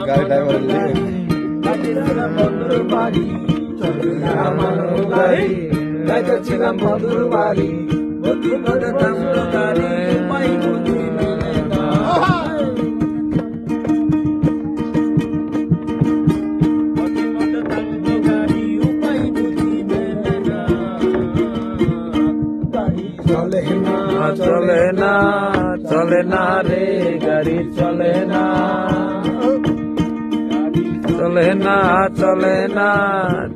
গাড়ি ড্রাইভার বন্ধুর বাড়ি চলে না আমার গাড়ি যাচ্ছিলাম বন্ধুর বাড়ি বন্ধুর বাড়ি থামলো গাড়ি উপায় বুঝি মেলে না চলে না চলে না রে গাড়ি চলে না চলে না চলে না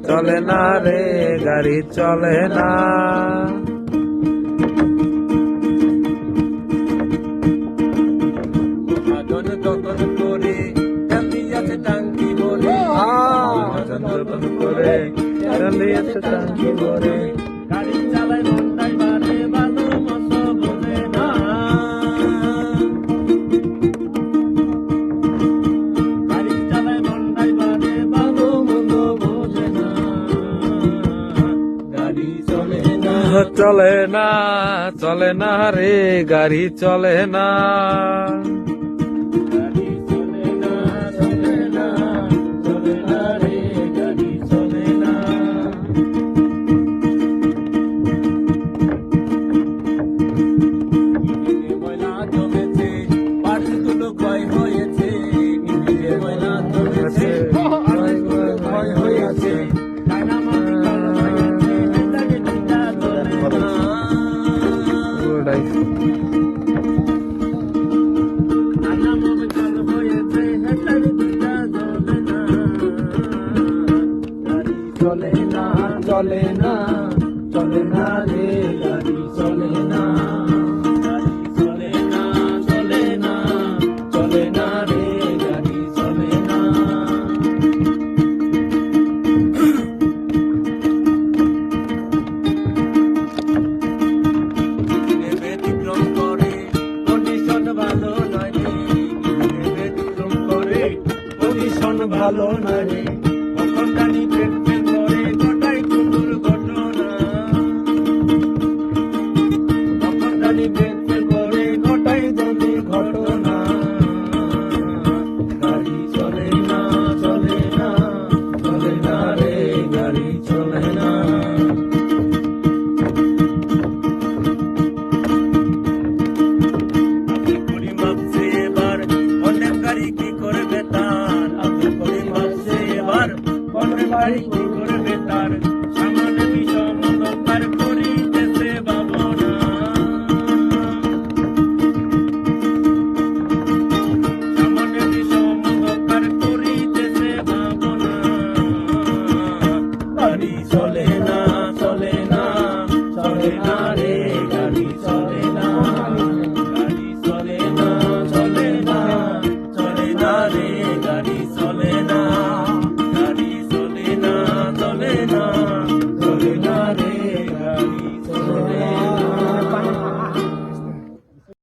চলে না রে গাড়ি চলে না করে আছে টাঙ্কি বলে করে আছে টাঙ্কি ভরে গাড়ি চালায় মন্দাই বারে ভালো মতো বোঝে না গাড়ি চালায় মন্দাই বারে ভালো মতো বোঝে না গাড়ি চলে না চলে না চলে না রে গাড়ি চলে না গাড়ি চলে না চলে না চলে না রে গাড়ি চলে না ময়লা জমেছে পার্কগুলো ক্ষয় হয়েছে ময়লা জমেছে পার্কগুলো ক্ষয় হয়েছে চলে না চলে না চলে না রে গাড়ি চলে না গাড়ি চলে না চলে না চলে না রে গাড়ি চলে না ব্যতিক্রম করে কন্ডিশন ভালো নয় রে ব্যতিক্রম করে কন্ডিশন ভালো নয় রে কখন গাড়ি ফেল করে ঘটাই কুকুর ঘটনা কখন গাড়ি ফেল করে ঘটাই যদি ঘটনা গাড়ি চলে না চলে না চলে না রে গাড়ি চলে না আপনি করি ভাবছে এবার অনেক গাড়ি কি করবে তার আপনি করি ভাবছে এবার অনেক গাড়ি কি করবে তার সামনে বিষম দরকার করিতেছে ভাবনা সামনে বিষম দরকার করিতেছে ভাবনা গাড়ি চলে না চলে না চলে না রে গাড়ি চলে না গাড়ি চলে না চলে না চলে না রে গাড়ি চলে না গাড়ি চলে না চলে না